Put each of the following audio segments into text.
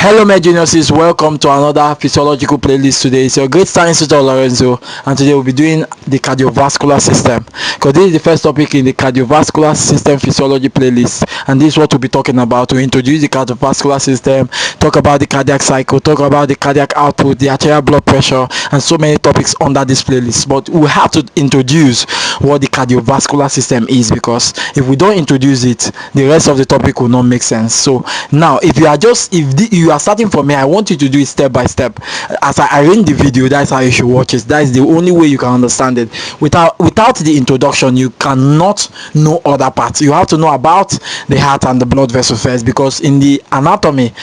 Hello my geniuses, welcome to another physiological playlist. Today it's your great science tutor Lorenzo, and today we'll be doing the cardiovascular system, because this is the first topic in the cardiovascular system physiology playlist, and this is what we'll be talking about. To introduce the cardiovascular system, talk about the cardiac cycle, talk about the cardiac output, the arterial blood pressure, and so many topics under this playlist. But we have to introduce what the cardiovascular system is, because if we don't introduce it, the rest of the topic will not make sense. So now, if you are starting from here, I want you to do it step by step as I arrange the video. That's how you should watch it. That is the only way you can understand it. Without the introduction, you cannot know other parts. You have to know about the heart and the blood vessel first, because in the anatomy,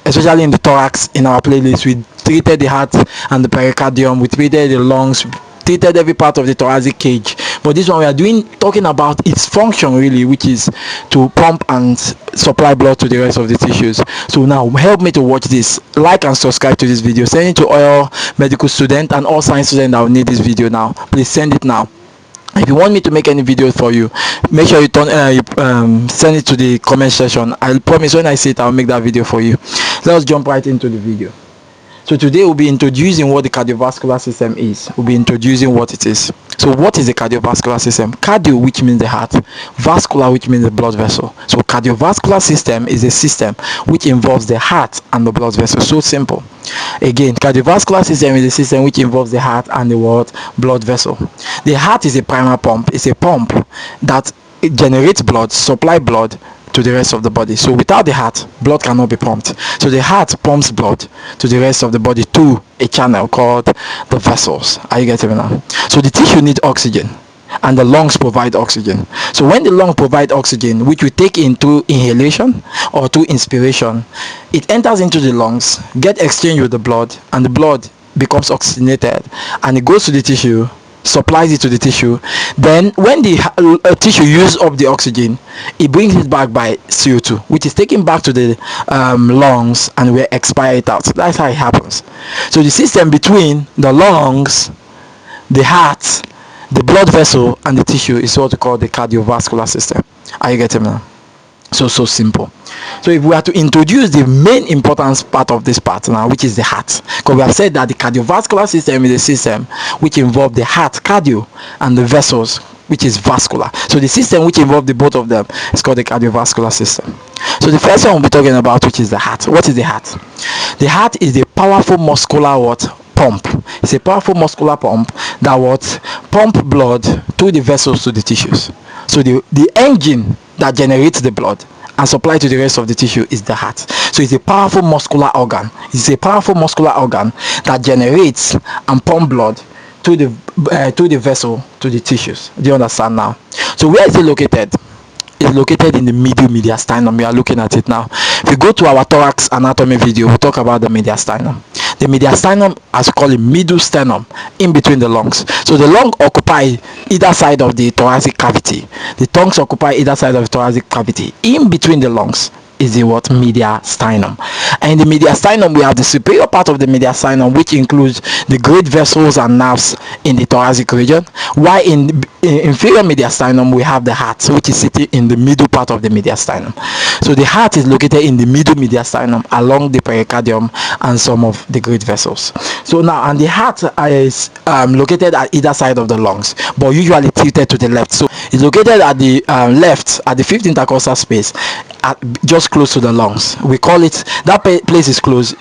especially in the thorax, in our playlist, we treated the heart and the pericardium, we treated the lungs, treated every part of the thoracic cage. But this one we are talking about its function really, which is to pump and supply blood to the rest of the tissues. So now help me to watch this. Like and subscribe to this video. Send it to all medical students and all science students that will need this video now. Please send it now. If you want me to make any videos for you, make sure you send it to the comment section. I promise when I see it, I'll make that video for you. Let's jump right into the video. So today we'll be introducing what the cardiovascular system is. We'll be introducing what it is. So what is the cardiovascular system? Cardio, which means the heart. Vascular, which means the blood vessel. So cardiovascular system is a system which involves the heart and the blood vessel. So simple. Again, cardiovascular system is a system which involves the heart and the blood vessel. The heart is a primary pump. It's a pump that generates blood, supply blood to the rest of the body. So without the heart, blood cannot be pumped. So the heart pumps blood to the rest of the body through a channel called the vessels. Are you getting me now? So the tissue needs oxygen, and the lungs provide oxygen. So when the lungs provide oxygen, which we take in through inhalation or through inspiration, it enters into the lungs, get exchanged with the blood, and the blood becomes oxygenated, and it goes to the tissue, supplies it to the tissue. Then when the tissue uses up the oxygen, it brings it back by CO2, which is taken back to the lungs, and we expire it out. That's how it happens. So the system between the lungs, the heart, the blood vessel, and the tissue is what we call the cardiovascular system. Are you getting me now? So simple. So if we are to introduce the main importance part of this part now, which is the heart, because we have said that the cardiovascular system is a system which involves the heart, cardio, and the vessels, which is vascular. So the system which involves the both of them is called the cardiovascular system. So the first one we'll be talking about, which is the heart. What is the heart? The heart is a powerful muscular pump. It's a powerful muscular pump that pump blood through the vessels to the tissues. So the engine that generates the blood and supply to the rest of the tissue is the heart. So it's a powerful muscular organ. It's a powerful muscular organ that generates and pump blood to the vessel to the tissues. Do you understand now? So where is it located? It's located in the mediastinum. We are looking at it now. If you go to our thorax anatomy video, we'll talk about the mediastinum. The mediastinum, as we call it, middle sternum, in between the lungs. So the lung occupy either side of the thoracic cavity. The lungs occupy either side of the thoracic cavity. In between the lungs is the mediastinum. And in the mediastinum, we have the superior part of the mediastinum, which includes the great vessels and nerves in the thoracic region, while in the inferior mediastinum we have the heart, which is sitting in the middle part of the mediastinum. So the heart is located in the middle mediastinum, along the pericardium and some of the great vessels. So now, and the heart is located at either side of the lungs, but usually tilted to the left. So it's located at the left, at the fifth intercostal space, just close to the lungs. We call it, that place is close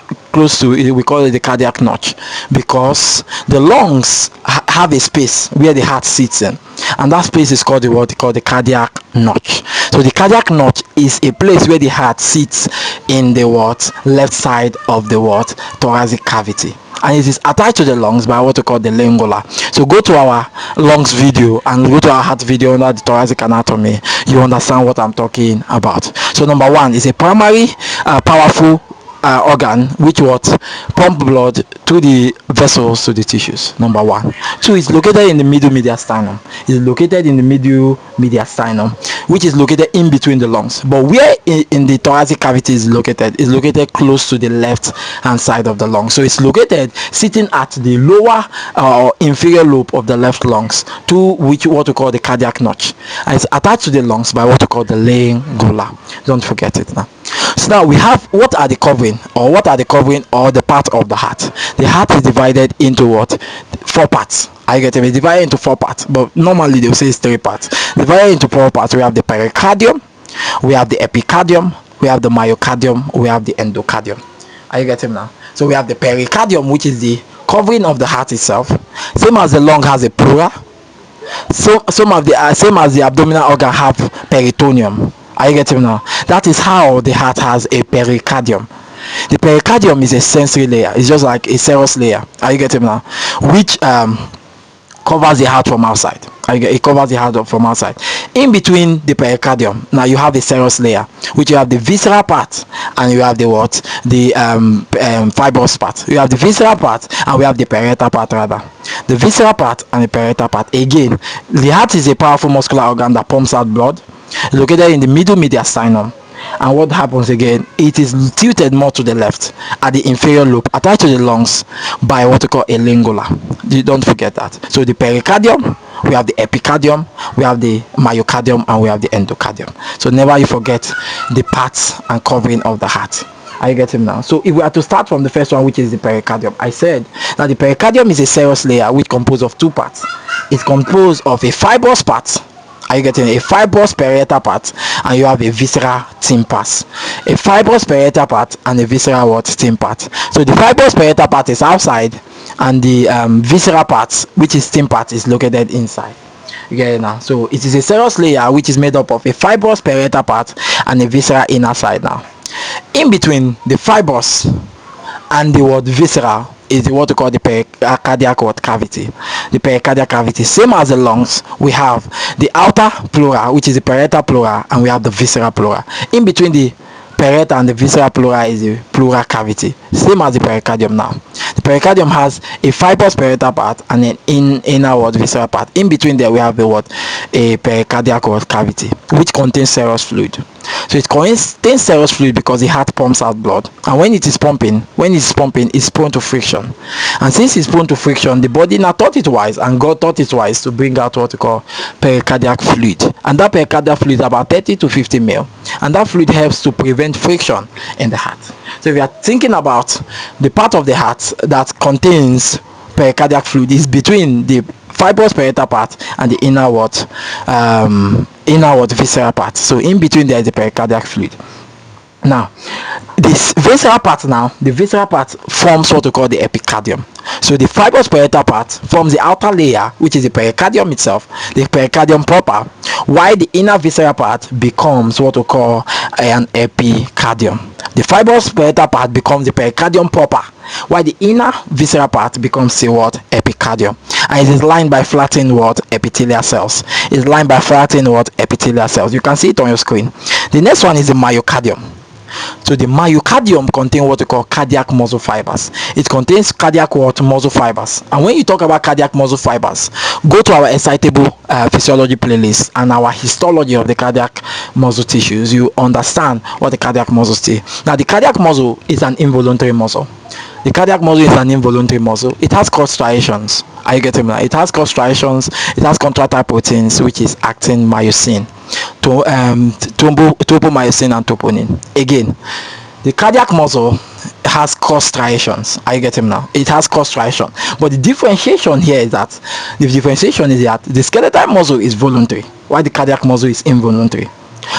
to it, we call it the cardiac notch, because the lungs have a space where the heart sits in, and that space is called the cardiac notch. So the cardiac notch is a place where the heart sits in the left side of the thoracic cavity, and it is attached to the lungs by what we call the lingula. So go to our lungs video and go to our heart video under the thoracic anatomy. You understand what I'm talking about. So number one is a primary powerful organ which pump blood to the vessels to the tissues. Number one. Two, is located in the middle mediastinum. It's located in the middle mediastinum, which is located in between the lungs. But where in the thoracic cavity is located close to the left hand side of the lung. So it's located sitting at the lower or inferior lobe of the left lungs, to what we call the cardiac notch, and it's attached to the lungs by what we call the lingula. Don't forget it now. So now we have what are the covering or the part of the heart. The heart is divided into what? 4 parts. I get it. It's divided into 4 parts, but normally they'll say it's 3 parts. Divided into 4 parts. We have the pericardium, we have the epicardium, we have the myocardium, we have the endocardium. Are you getting now? So we have the pericardium, which is the covering of the heart itself. Same as the lung has a pleura. So some of the same as the abdominal organ have peritoneum. Are you getting now? That is how the heart has a pericardium. The pericardium is a sensory layer. It's just like a serous layer. Are you getting now? Which covers the heart from outside. It covers the heart from outside. In between the pericardium, now you have the serous layer, which you have the visceral part, and you have the what? The fibrous part. You have the visceral part, and we have the parietal part rather. The visceral part and the parietal part. Again, the heart is a powerful muscular organ that pumps out blood, located in the middle mediastinum. And what happens again? It is tilted more to the left at the inferior lobe, attached to the lungs by what we call a lingula. You don't forget that. So the pericardium, we have the epicardium, we have the myocardium, and we have the endocardium. So never you forget the parts and covering of the heart. Are you getting now? So if we are to start from the first one, which is the pericardium, I said that the pericardium is a serous layer which composed of 2 parts. It's composed of a fibrous part. Are you getting a fibrous parietal part, and you have a visceral thin part? A fibrous parietal part and a visceral what? Thin part. So the fibrous parietal part is outside, and the visceral part, which is thin part, is located inside. You get it now? So it is a serous layer which is made up of a fibrous parietal part and a visceral inner side. Now, in between the fibrous and the word visceral is what we call the pericardiac cavity. The pericardiac cavity, same as the lungs, we have the outer pleura, which is the parietal pleura, and we have the visceral pleura. In between the parietal and the visceral pleura is the pleural cavity, same as the pericardium. Now the pericardium has a fibrous parietal part and an inner visceral part. In between there we have a pericardiac cavity which contains serous fluid. So it contains serous fluid because the heart pumps out blood, and when it's pumping, it's prone to friction. And since it's prone to friction, the body now thought it wise, and God thought it wise, to bring out what we call pericardiac fluid. And that pericardial fluid is about 30 to 50 ml, and that fluid helps to prevent friction in the heart. So if you are thinking about the part of the heart that contains pericardiac fluid, is between the fibrous parietal part and the inner visceral part. So in between there is the pericardiac fluid. Now this visceral part, the visceral part forms what we call the epicardium. So the fibrous parietal part forms the outer layer, which is the pericardium itself, the pericardium proper, while the inner visceral part becomes what we call an epicardium. The fibrous parietal part becomes the pericardium proper, while the inner visceral part becomes the epicardium, and it is lined by flattened epithelial cells. It's lined by flattened epithelial cells. You can see it on your screen. The next one is the myocardium. So the myocardium contains what we call cardiac muscle fibers. It contains cardiac muscle fibers. And when you talk about cardiac muscle fibers, go to our excitable physiology playlist and our histology of the cardiac muscle tissues. You understand what the cardiac muscle is. Now the cardiac muscle is an involuntary muscle. The cardiac muscle is an involuntary muscle. It has cord striations. Are you getting me? It has cord striations. It has contractile proteins, which is actin, myosin, tropomyosin, and troponin. Again, the cardiac muscle has cord striations. Are you getting now? It has cord striation. But the differentiation here is that the skeletal muscle is voluntary, while the cardiac muscle is involuntary.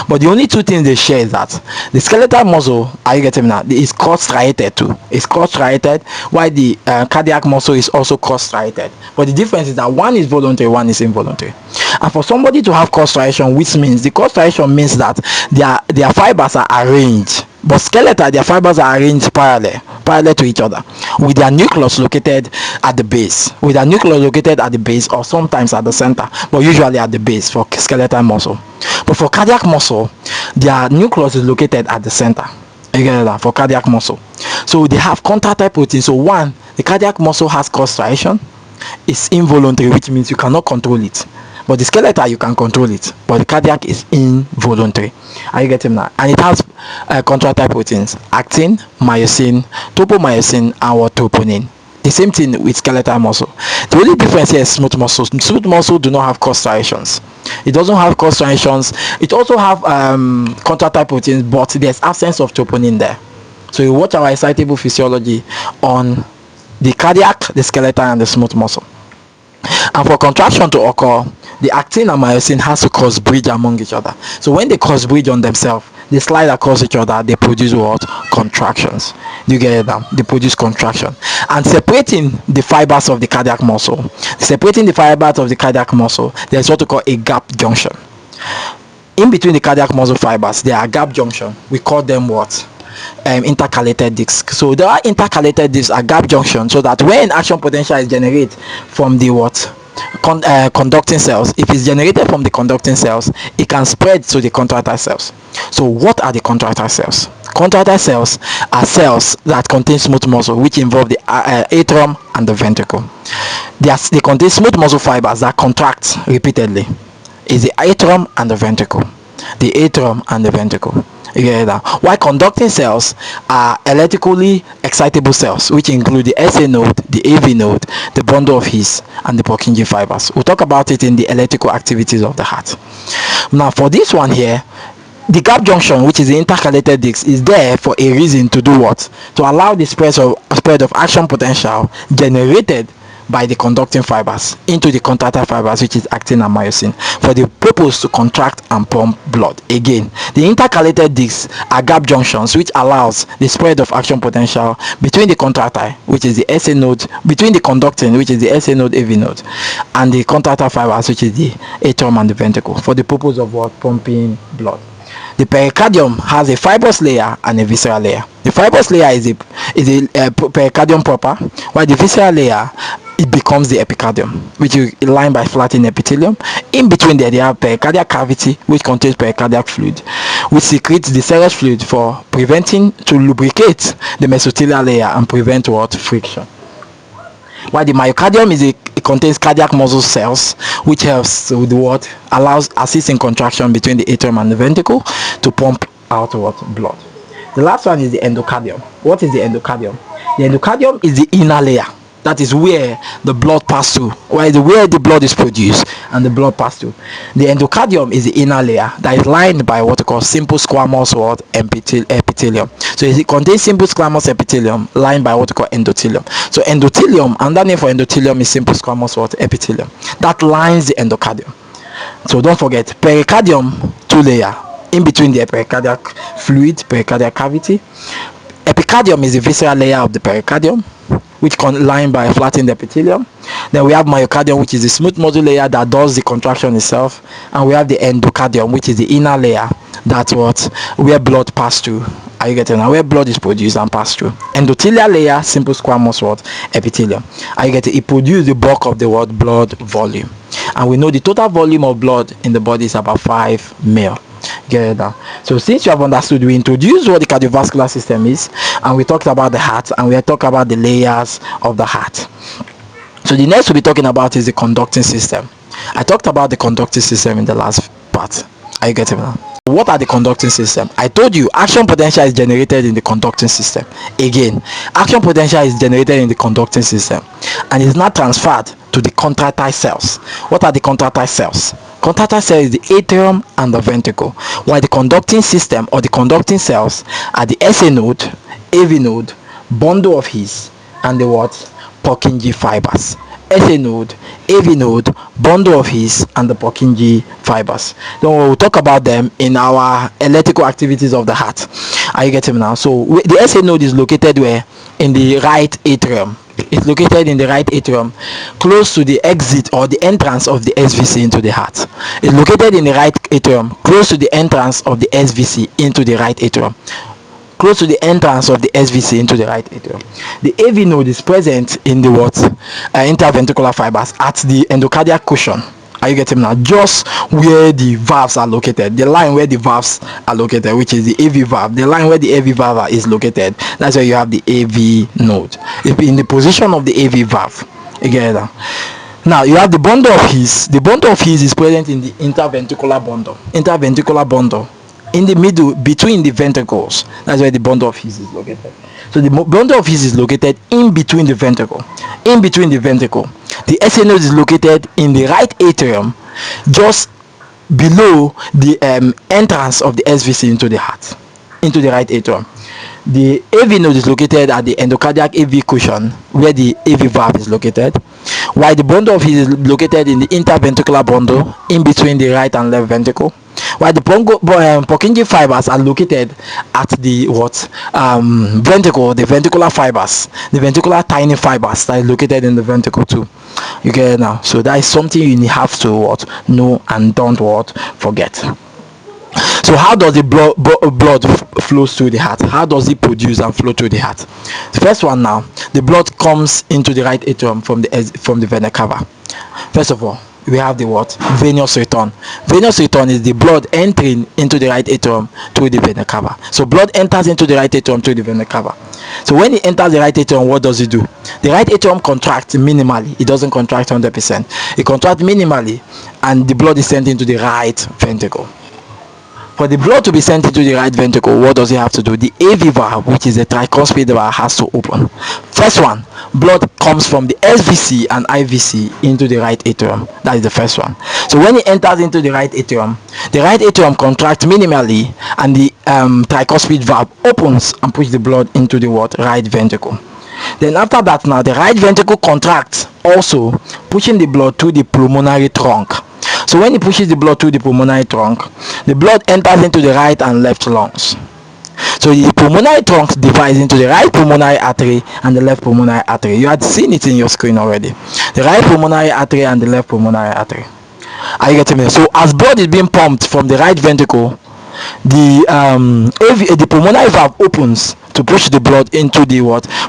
But the only two things they share is that the skeletal muscle, are you getting now, is cord striated too. It's cord striated, while the cardiac muscle is also cord striated. But the difference is that one is voluntary, one is involuntary. And for somebody to have cord striation, which means the cord striation means that their fibers are arranged, but skeletal, their fibers are arranged parallel to each other, with their nucleus located at the base, or sometimes at the center, but usually at the base for skeletal muscle. But for cardiac muscle, their nucleus is located at the center. You get that? For cardiac muscle, so they have contractile protein. So one, the cardiac muscle has cord striation. It's involuntary, which means you cannot control it. But the skeletal, you can control it, but the cardiac is involuntary. Are you getting that? And it has contractile proteins: actin, myosin, tropomyosin, and troponin. The same thing with skeletal muscle. The only difference here is smooth muscle. Smooth muscle do not have cross striations. It doesn't have cross striations. It also have contractile proteins, but there's absence of troponin there. So you watch our excitable physiology on the cardiac, the skeletal, and the smooth muscle. And for contraction to occur, the actin and myosin has to cross bridge among each other. So when they cross bridge on themselves, they slide across each other, they produce what? Contractions. You get it now? They produce contraction. And separating the fibers of the cardiac muscle, there's what we call a gap junction. In between the cardiac muscle fibers, there are gap junction. We call them what? Intercalated discs. So there are intercalated discs at gap junction, so that when action potential is generated from the what? Conducting cells, if it's generated from the conducting cells, it can spread to the contractile cells. So what are the contractile cells? Contractile cells are cells that contain smooth muscle, which involve the atrium and the ventricle. They contain smooth muscle fibers that contract repeatedly. Is the atrium and the ventricle. The atrium and the ventricle. While conducting cells are electrically excitable cells, which include the SA node, the AV node, the bundle of His, and the Purkinje fibers. We'll talk about it in the electrical activities of the heart. Now, for this one here, the gap junction, which is the intercalated disc, is there for a reason. To do what? To allow the spread of action potential generated by the conducting fibers into the contractile fibers, which is actin and myosin, for the purpose to contract and pump blood. Again, the intercalated discs are gap junctions, which allows the spread of action potential between the contractile, which is the SA node, between the conducting, which is the SA node, AV node, and the contractile fibers, which is the atrium and the ventricle, for the purpose of what? Pumping blood. The pericardium has a fibrous layer and a visceral layer. The fibrous layer is a pericardium proper, while the visceral layer, it becomes the epicardium, which is lined by flattened epithelium. In between there, they have pericardial cavity, which contains pericardiac fluid, which secretes the serous fluid for preventing, to lubricate the mesothelial layer and prevent what? Friction. While the myocardium it contains cardiac muscle cells, which helps with what? Assists in contraction between the atrium and the ventricle to pump out what? Blood. The last one is the endocardium. What is the endocardium? The endocardium is the inner layer. That is where the blood passes through, where the blood is produced and the blood passes through. The endocardium is the inner layer that is lined by what we call simple squamous epithelium. So it contains simple squamous epithelium lined by what we call endothelium. So endothelium, another name for endothelium is simple squamous epithelium that lines the endocardium. So don't forget, pericardium, two layer. In between the pericardiac fluid, pericardial cavity. Epicardium is the visceral layer of the pericardium, which lined by a flattened epithelium. Then we have myocardium, which is the smooth muscle layer that does the contraction itself, and we have the endocardium, which is the inner layer, that's where blood passes through. Are you getting now? Where blood is produced and passed through. Endothelial layer, simple squamous epithelium. Are you getting? It produces the bulk of the blood volume, and we know the total volume of blood in the body is about 5 ml. Get it now? So since you have understood, we introduced what the cardiovascular system is, and we talked about the heart, and we are talking about the layers of the heart. So the next we'll be talking about is the conducting system. I talked about the conducting system in the last part. Are you getting it now? What are the conducting system? I told you action potential is generated in the conducting system. Again, action potential is generated in the conducting system and is not transferred to the contractile cells. What are the contractile cells? Contractile cell is the atrium and the ventricle, while the conducting system or the conducting cells are the SA node, AV node, bundle of His, and the Purkinje fibers. SA node, AV node, bundle of His, and the Purkinje fibers. Then we'll talk about them in our electrical activities of the heart. Are you getting me now? So the SA node is located where? In the right atrium. It's located in the right atrium, close to the exit or the entrance of the SVC into the heart. It's located in the right atrium, close to the entrance of the SVC into the right atrium. Close to the entrance of the SVC into the right atrium. The AV node is present in the interventricular fibers at the endocardiac cushion. Are you getting now? Just where the valves are located, the line where the valves are located, which is the AV valve, the line where the AV valve is located, that's where you have the AV node. If in the position of the AV valve, you get it now. You have the bundle of His. The bundle of His is present in the interventricular bundle. Interventricular bundle in the middle between the ventricles. That's where the bundle of his is located. So the bundle of his is located in between the ventricle. In between the ventricle. The SA node is located in the right atrium, just below the entrance of the SVC into the heart, into the right atrium. The AV node is located at the endocardiac AV cushion, where the AV valve is located, while the bundle of his is located in the interventricular bundle in between the right and left ventricle, while the Purkinje fibers are located at the ventricle, the ventricular fibers, the ventricular tiny fibers that is located in the ventricle too. You get it now? So that is something you have to know and don't forget. So how does the blood flows through the heart? How does it produce and flow through the heart? The first one now, the blood comes into the right atrium from the vena cava. First of all, we have the venous return. Venous return is the blood entering into the right atrium through the vena cava. So blood enters into the right atrium through the vena cava. So when it enters the right atrium, what does it do? The right atrium contracts minimally. It doesn't contract 100%. It contracts minimally, and the blood is sent into the right ventricle. For the blood to be sent into the right ventricle, what does it have to do? The AV valve, which is the tricuspid valve, has to open. First one, blood comes from the SVC and IVC into the right atrium. That is the first one. So when it enters into the right atrium contracts minimally, and the tricuspid valve opens and pushes the blood into the right ventricle. Then after that, now the right ventricle contracts, also pushing the blood to the pulmonary trunk. So when it pushes the blood through the pulmonary trunk, the blood enters into the right and left lungs. So the pulmonary trunk divides into the right pulmonary artery and the left pulmonary artery. You had seen it in your screen already. The right pulmonary artery and the left pulmonary artery. Are you getting me? So as blood is being pumped from the right ventricle, the pulmonary valve opens to push the blood into the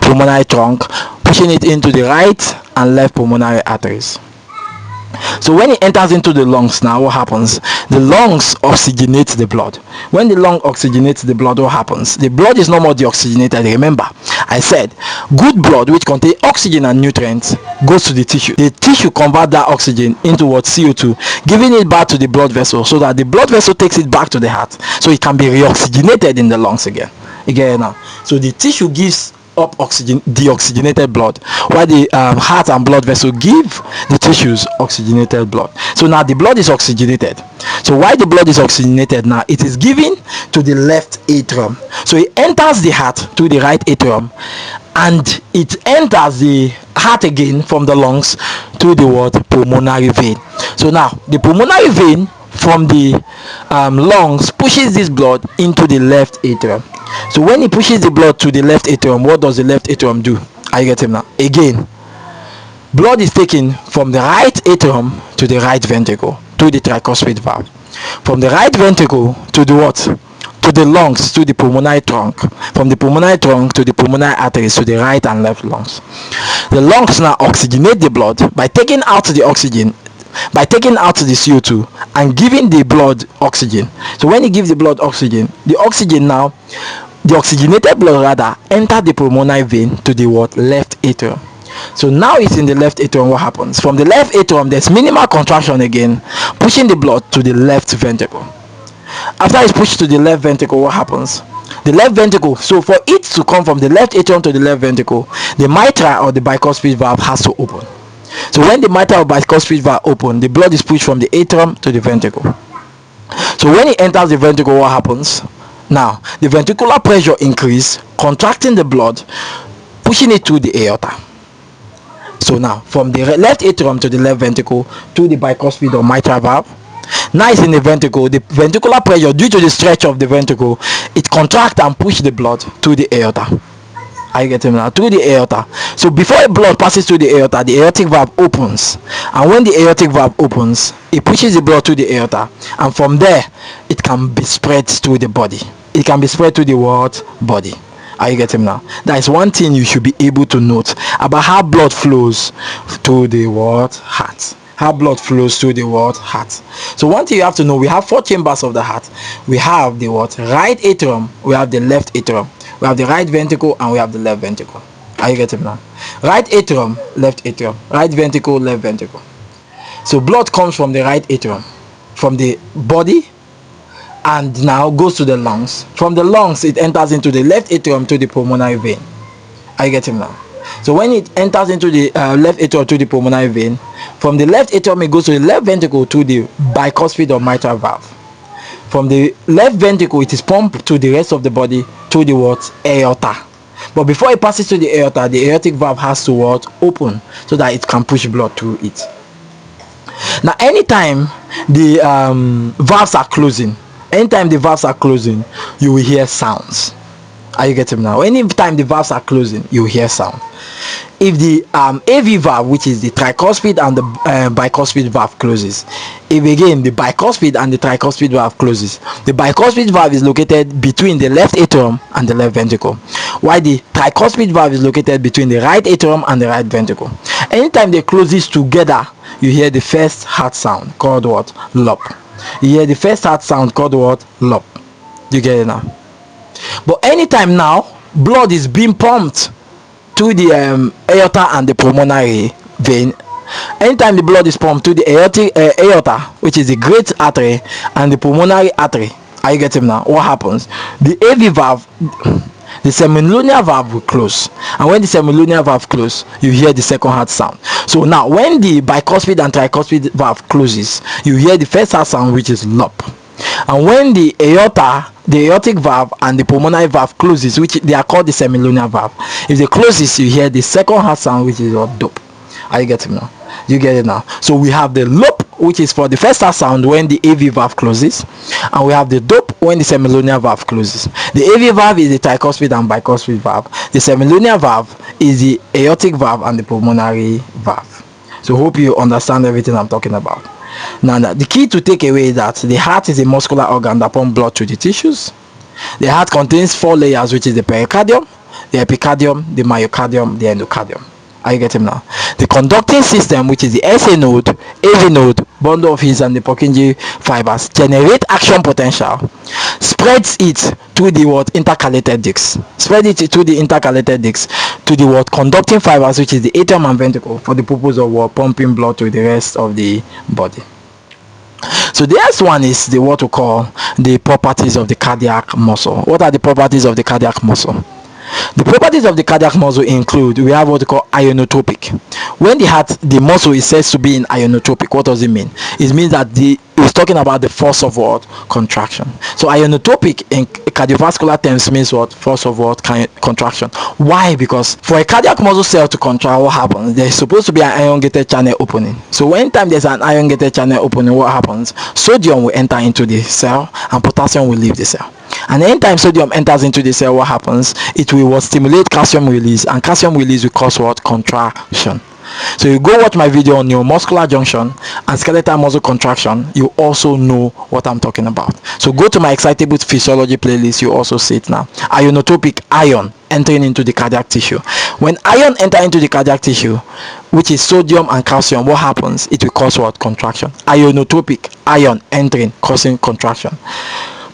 pulmonary trunk, pushing it into the right and left pulmonary arteries. So when it enters into the lungs, now what happens? The lungs oxygenate the blood. When the lung oxygenates the blood, what happens? The blood is no more deoxygenated. Remember, I said good blood, which contains oxygen and nutrients, goes to the tissue. The tissue converts that oxygen into CO2, giving it back to the blood vessel, so that the blood vessel takes it back to the heart, so it can be reoxygenated in the lungs again. Now, so the tissue gives up deoxygenated blood, while the heart and blood vessel give the tissues oxygenated blood. So now the blood is oxygenated. So while the blood is oxygenated, now it is given to the left atrium. So it enters the heart through the right atrium, and it enters the heart again from the lungs through the pulmonary vein. So now the pulmonary vein from the lungs pushes this blood into the left atrium. So when it pushes the blood to the left atrium, what does the left atrium do? Are you getting now? Again, blood is taken from the right atrium to the right ventricle to the tricuspid valve. From the right ventricle to the to the lungs, to the pulmonary trunk. From the pulmonary trunk to the pulmonary arteries, to the right and left lungs. The lungs now oxygenate the blood by taking out the oxygen, by taking out the CO2 and giving the blood oxygen. So when you give the blood oxygen, the oxygenated blood rather enter the pulmonary vein to the left atrium. So now it's in the left atrium. What happens? From the left atrium, there's minimal contraction again, pushing the blood to the left ventricle. After it's pushed to the left ventricle, what happens? The left ventricle, so for it to come from the left atrium to the left ventricle, the mitral or the bicuspid valve has to open. So when the mitral or bicuspid valve open, the blood is pushed from the atrium to the ventricle. So when it enters the ventricle, what happens? Now the ventricular pressure increase, contracting the blood, pushing it through the aorta. So now from the left atrium to the left ventricle to the bicuspid or mitral valve. Now it's in the ventricle. The ventricular pressure, due to the stretch of the ventricle, it contracts and pushes the blood to the aorta. Are you getting me now? Through the aorta. So before the blood passes through the aorta, the aortic valve opens, and when the aortic valve opens, it pushes the blood to the aorta, and from there it can be spread through the body. It can be spread to the body. Are you getting me now? That is one thing you should be able to note about how blood flows to the heart. How blood flows through the heart. So one thing you have to know, we have 4 chambers of the heart. We have the right atrium, we have the left atrium, we have the right ventricle, and we have the left ventricle. Are you getting me now? Right atrium, left atrium, right ventricle, left ventricle. So blood comes from the right atrium, from the body, and now goes to the lungs. From the lungs, it enters into the left atrium to the pulmonary vein. Are you getting now? So when it enters into the left atrium to the pulmonary vein, from the left atrium it goes to the left ventricle to the bicuspid or mitral valve. From the left ventricle it is pumped to the rest of the body to the what? Aorta. But before it passes to the aorta, the aortic valve has to what? Open, so that it can push blood through it. Now anytime the valves are closing, you will hear sounds. Are you getting me now? Anytime the valves are closing, you hear sound. If the AV valve, which is the tricuspid and the bicuspid valve, closes, if again the bicuspid and the tricuspid valve closes, the bicuspid valve is located between the left atrium and the left ventricle, while the tricuspid valve is located between the right atrium and the right ventricle. Anytime they close these together, you hear the first heart sound called what? Lop. You hear the first heart sound called what? Lop. You get it now? But anytime now blood is being pumped to the aorta and the pulmonary vein, anytime the blood is pumped to the aorta, which is the great artery, and the pulmonary artery, are you getting now? What happens? The AV valve, the semilunar valve will close, and when the semilunar valve closes, you hear the second heart sound. So now when the bicuspid and tricuspid valve closes, you hear the first heart sound, which is lop. And when the aorta, the aortic valve and the pulmonary valve closes, which they are called the semilunar valve, if they closes, you hear the second heart sound, which is what? Dope. Are you getting me now? You get it now? So we have the lop, which is for the first heart sound when the AV valve closes, and we have the dope when the semilunar valve closes. The AV valve is the tricuspid and bicuspid valve. The semilunar valve is the aortic valve and the pulmonary valve. So hope you understand everything I'm talking about. Now the key to take away is that the heart is a muscular organ that pumps blood to the tissues. The heart contains 4 layers, which is the pericardium, the epicardium, the myocardium, the endocardium. Are you getting now? The conducting system, which is the SA node, AV node, bundle of His and the Purkinje fibers, generate action potential, spreads it to the what? Intercalated discs. Spread it to the intercalated discs to the what? Conducting fibers, which is the atrium and ventricle, for the purpose of what? Pumping blood to the rest of the body. So the next one is the what we call the properties of the cardiac muscle. What are the properties of the cardiac muscle? The properties of the cardiac muscle include, we have what we call ionotropic. When the muscle is said to be in ionotropic, what does it mean? It means that it's talking about the force of what? Contraction. So ionotropic in cardiovascular terms means what? Force of what? Contraction. Why? Because for a cardiac muscle cell to contract, what happens? There's supposed to be an ion-gated channel opening. So when time there's an ion-gated channel opening, what happens? Sodium will enter into the cell and potassium will leave the cell. And anytime sodium enters into the cell, what happens? It will stimulate calcium release, and calcium release will cause what? Contraction. So you go watch my video on neuromuscular junction and skeletal muscle contraction, you also know what I'm talking about. So go to my excitable physiology playlist, you also see it now. Ionotropic, ion entering into the cardiac tissue. When ion enter into the cardiac tissue, which is sodium and calcium, what happens? It will cause what? Contraction. Ionotropic, ion entering, causing contraction.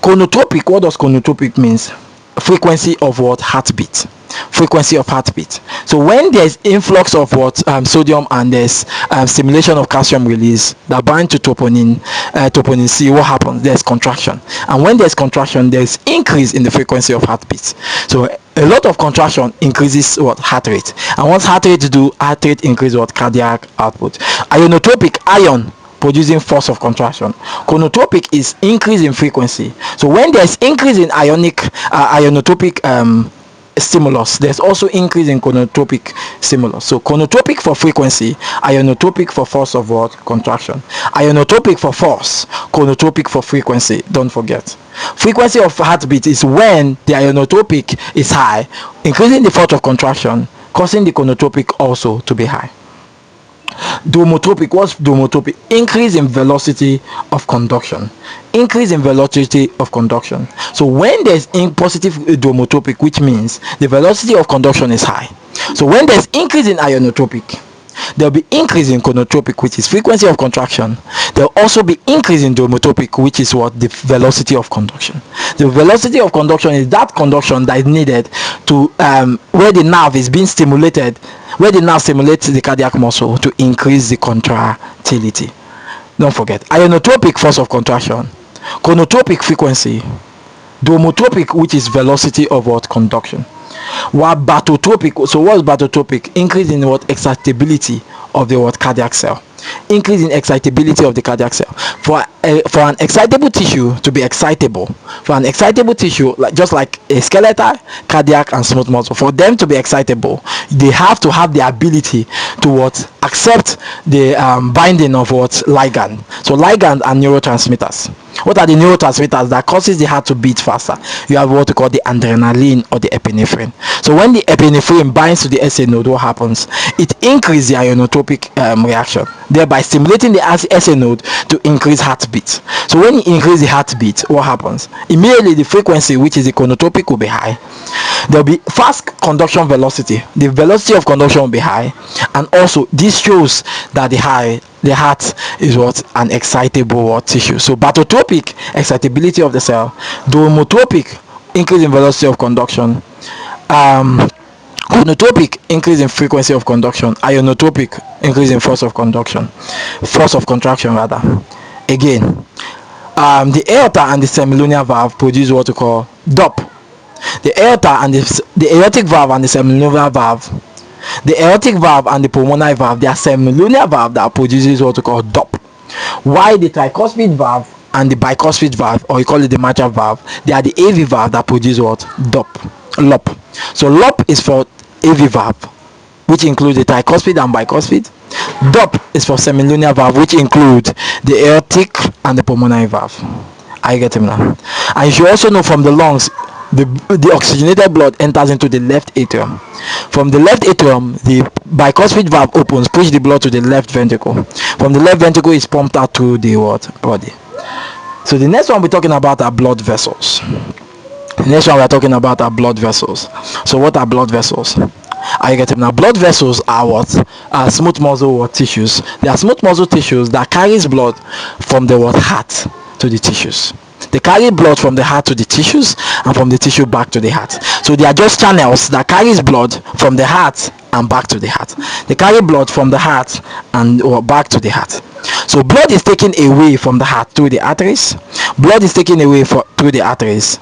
Conotropic, what does conotropic means? Frequency of what? Heartbeat. Frequency of heartbeat. So when there's influx of what? Sodium, and there's stimulation of calcium release that bind to troponin C, what happens? There's contraction. And when there's contraction, there's increase in the frequency of heartbeats. So a lot of contraction increases what? Heart rate. And once heart rate increases what? Cardiac output. Ionotropic, ion producing force of contraction. Conotropic is increase in frequency. So when there's increase in ionotropic stimulus, there's also increase in conotropic stimulus. So conotropic for frequency, ionotropic for force of what? Contraction. Ionotropic for force, conotropic for frequency. Don't forget. Frequency of heartbeat is when the ionotropic is high, increasing the force of contraction, causing the conotropic also to be high. Dromotropic. What's dromotropic? Increase in velocity of conduction. Increase in velocity of conduction. So when there's positive dromotropic, which means the velocity of conduction is high. So when there's increase in ionotropic, there'll be increase in conotropic, which is frequency of contraction. There'll also be increase in dromotropic, which is what? The velocity of conduction. The velocity of conduction is that conduction that is needed to where the nerve is being stimulated, where the nerve stimulates the cardiac muscle to increase the contractility. Don't forget, ionotropic force of contraction, chronotropic frequency, dromotropic, which is velocity of what conduction, while barotropic. So what's barotropic? Increase in what excitability of the what cardiac cell. Increase in excitability of the cardiac cell. For an excitable tissue to be excitable, for an excitable tissue, like just like a skeletal, cardiac, and smooth muscle, for them to be excitable, they have to have the ability to what accept the binding of what ligand. So ligand are neurotransmitters. What are the neurotransmitters that causes the heart to beat faster? You have what we call the adrenaline or the epinephrine. So when the epinephrine binds to the SA node, what happens? It increases the ionotropic reaction, thereby stimulating the SA node to increase heartbeat. So when you increase the heartbeat, what happens? Immediately the frequency, which is the chronotropic, will be high. There will be fast conduction velocity. The velocity of conduction will be high, and also this shows that the heart is what an excitable tissue. So barotropic, excitability of the cell; dromotropic, increase in velocity of conduction; chronotropic, increase in frequency of conduction; ionotropic, increase in force of contraction rather. Again, the aorta and the semilunar valve produce what we call DOP. The aorta and the aortic valve and the semilunar valve, the aortic valve and the pulmonary valve, they are semilunar valve that produces what we call DOP. While the tricuspid valve and the bicuspid valve, or you call it the mitral valve, they are the AV valve that produce what? DOP. LOP. So LOP is for AV valve, which includes the tricuspid and bicuspid. DOP is for semilunar valve, which include the aortic and the pulmonary valve. I get him now. And you should also know from the lungs, the oxygenated blood enters into the left atrium. From the left atrium, the bicuspid valve opens, push the blood to the left ventricle. From the left ventricle, is pumped out to the body. So the next one we're talking about are blood vessels. The next one we're talking about are blood vessels. So what are blood vessels? I get it now. Blood vessels are what? Smooth muscle tissues. They are smooth muscle tissues that carries blood from the heart to the tissues. They carry blood from the heart to the tissues and from the tissue back to the heart. So they are just channels that carries blood from the heart and back to the heart. They carry blood from the heart and back to the heart. So blood is taken away from the heart through the arteries. Blood is taken away through the arteries.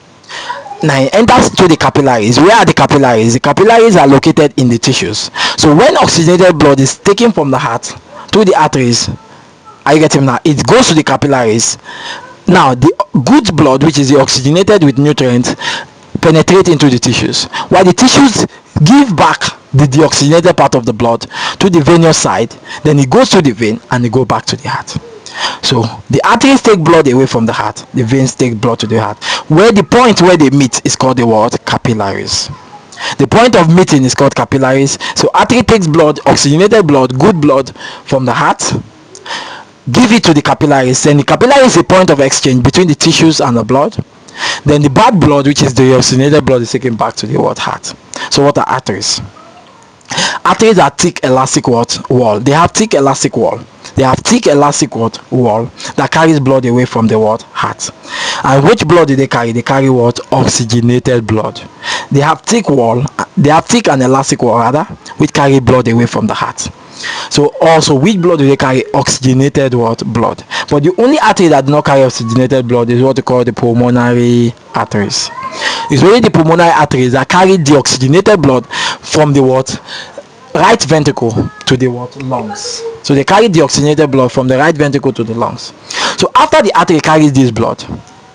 Now it enters through the capillaries. Where are the capillaries? The capillaries are located in the tissues. So when oxygenated blood is taken from the heart through the arteries, are you getting now? It goes to the capillaries. Now the good blood, which is the oxygenated with nutrients, penetrate into the tissues, while the tissues give back the deoxygenated part of the blood to the venous side. Then it goes to the vein and it goes back to the heart. So the arteries take blood away from the heart, the veins take blood to the heart. Where the point where they meet is called the word capillaries. The point of meeting is called capillaries. So artery takes blood, oxygenated blood, good blood from the heart, give it to the capillaries. Then the capillary is a point of exchange between the tissues and the blood. Then the bad blood, which is the oxygenated blood, is taken back to the heart. So what are arteries? Arteries are thick elastic wall. They have thick elastic wall. They have thick elastic wall that carries blood away from the heart. And which blood do they carry? They carry oxygenated blood. They have thick wall. They have thick and elastic wall rather, which carry blood away from the heart. So also, which blood do they carry? Oxygenated blood. But the only artery that do not carry oxygenated blood is what we call the pulmonary arteries. It's only the pulmonary arteries that carry the oxygenated blood from the right ventricle to the lungs. So they carry the oxygenated blood from the right ventricle to the lungs. So after the artery carries this blood,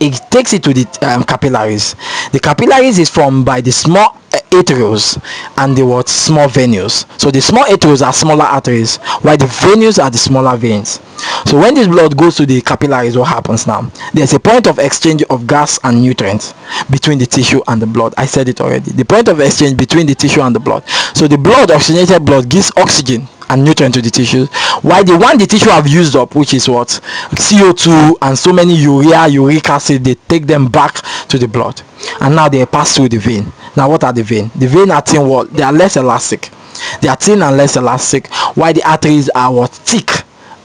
it takes it to the capillaries. The capillaries is formed by the small arterioles and the small venules. So the small arterioles are smaller arteries, while the venules are the smaller veins. So when this blood goes to the capillaries, what happens now? There's a point of exchange of gas and nutrients between the tissue and the blood. I said it already. The point of exchange between the tissue and the blood. So the blood, oxygenated blood, gives oxygen and nutrient to the tissue, while the one the tissue have used up, which is CO2 and so many urea, uric acid, they take them back to the blood, and now they pass through the vein. Now what are the vein? The vein are thin wall. They are less elastic. They are thin and less elastic, while the arteries are thick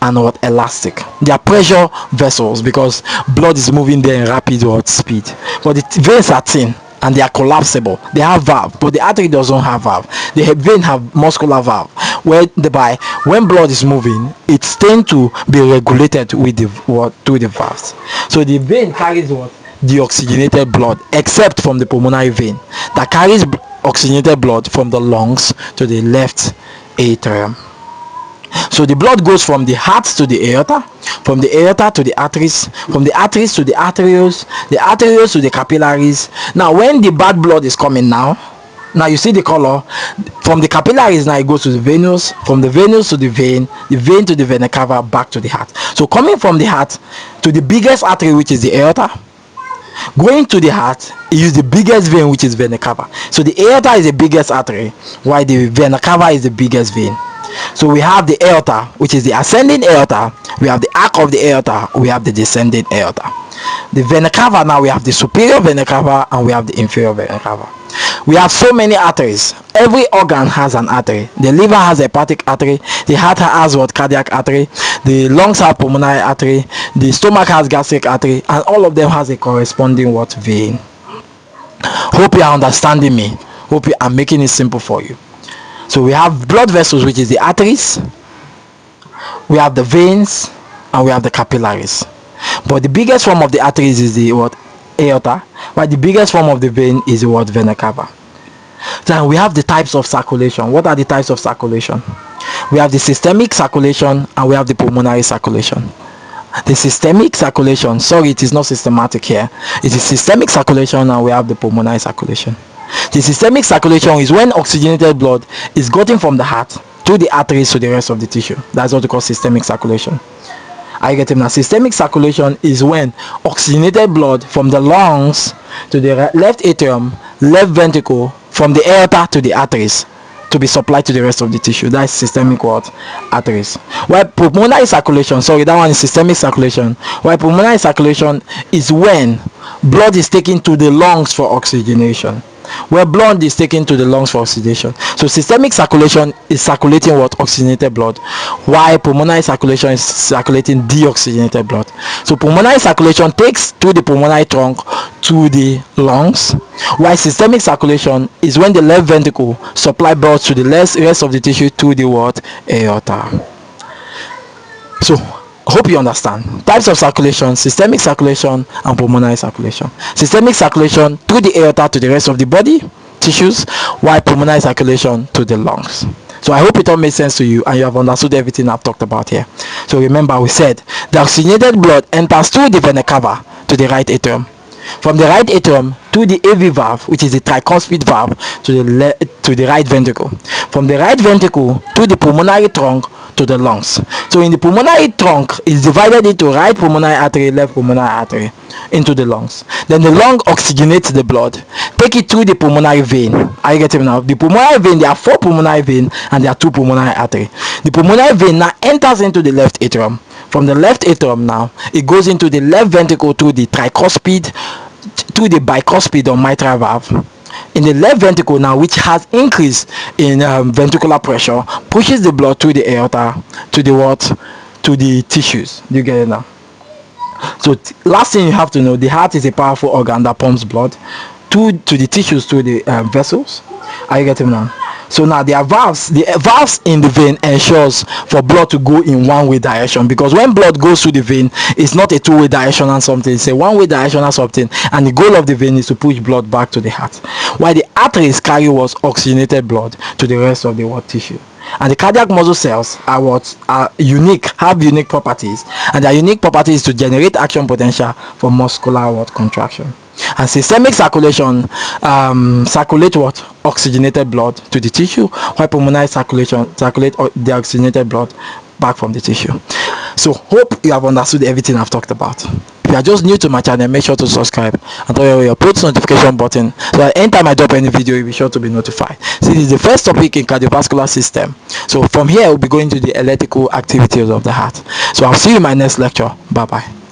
and elastic. They are pressure vessels because blood is moving there in rapid speed. But the veins are thin and they are collapsible. They have valve, but the artery doesn't have valve. The vein have muscular valve, when blood is moving, it tends to be regulated with the what through the valves. So the vein carries what deoxygenated blood, except from the pulmonary vein that carries oxygenated blood from the lungs to the left atrium. So the blood goes from the heart to the aorta, from the aorta to the arteries, from the arteries to the arterioles to the capillaries. Now when the bad blood is coming now you see the color. From the capillaries now it goes to the venous, from the venous to the vein to the vena cava, back to the heart. So coming from the heart to the biggest artery, which is the aorta, going to the heart, it is the biggest vein, which is vena cava. So the aorta is the biggest artery, while the vena cava is the biggest vein. So we have the aorta, which is the ascending aorta, we have the arc of the aorta, we have the descending aorta. The vena cava, now we have the superior vena cava and we have the inferior vena cava. We have so many arteries. Every organ has an artery. The liver has a hepatic artery, the heart has what cardiac artery, the lungs have pulmonary artery, the stomach has gastric artery, and all of them has a corresponding what vein. Hope you are understanding me. Hope you are making it simple for you. So we have blood vessels, which is the arteries, we have the veins, and we have the capillaries. But the biggest form of the arteries is the what aorta, while the biggest form of the vein is the what vena cava. Then we have the types of circulation. What are the types of circulation? We have the systemic circulation and we have the pulmonary circulation. The systemic circulation, sorry, it is not systematic here, it is systemic circulation, and we have the pulmonary circulation. The systemic circulation is when oxygenated blood is gotten from the heart to the arteries to the rest of the tissue. That's what we call systemic circulation. I get it now. Systemic circulation is when oxygenated blood from the lungs to the left atrium, left ventricle, from the aorta to the arteries to be supplied to the rest of the tissue. That's systemic what arteries. While pulmonary circulation, sorry, that one is systemic circulation. While pulmonary circulation is when blood is taken to the lungs for oxygenation. Where blood is taken to the lungs for oxidation. So systemic circulation is circulating what oxygenated blood, while pulmonary circulation is circulating deoxygenated blood. So pulmonary circulation takes to the pulmonary trunk to the lungs, while systemic circulation is when the left ventricle supply blood to the rest of the tissue to the what aorta. So hope you understand. Types of circulation: systemic circulation and pulmonary circulation. Systemic circulation through the aorta to the rest of the body tissues, while pulmonary circulation to the lungs. So I hope it all made sense to you and you have understood everything I've talked about here. So remember, we said the oxygenated blood enters through the vena cava to the right atrium, from the right atrium to the AV valve, which is the tricuspid valve, to the right ventricle, from the right ventricle to the pulmonary trunk to the lungs. So in the pulmonary trunk is divided into right pulmonary artery, left pulmonary artery, into the lungs. Then the lung oxygenates the blood, take it through the pulmonary vein. Are you getting now? The pulmonary vein, there are 4 pulmonary veins and there are 2 pulmonary arteries. The pulmonary vein now enters into the left atrium. From the left atrium now, it goes into the left ventricle to the tricuspid, to the bicuspid or mitral valve. In the left ventricle now, which has increase in ventricular pressure, pushes the blood through the aorta to the what? To the tissues. Do you get it now? So last thing you have to know, the heart is a powerful organ that pumps blood to the tissues, to the vessels. Are you getting now? So now there are valves. The valves in the vein ensures for blood to go in one-way direction, because when blood goes through the vein, it's not a two-way direction and something, it's a one-way direction and something, and the goal of the vein is to push blood back to the heart, while the arteries carry what oxygenated blood to the rest of the what tissue. And the cardiac muscle cells are unique, have unique properties, and their unique properties to generate action potential for muscular what contraction. And systemic circulation circulate what oxygenated blood to the tissue, while pulmonary circulation circulate the oxygenated blood back from the tissue. So hope you have understood everything I've talked about. If you are just new to my channel, make sure to subscribe and turn on your post notification button so that anytime I drop any video, you'll be sure to be notified. So this is the first topic in cardiovascular system. So from here we'll be going to the electrical activities of the heart. So I'll see you in my next lecture. Bye bye.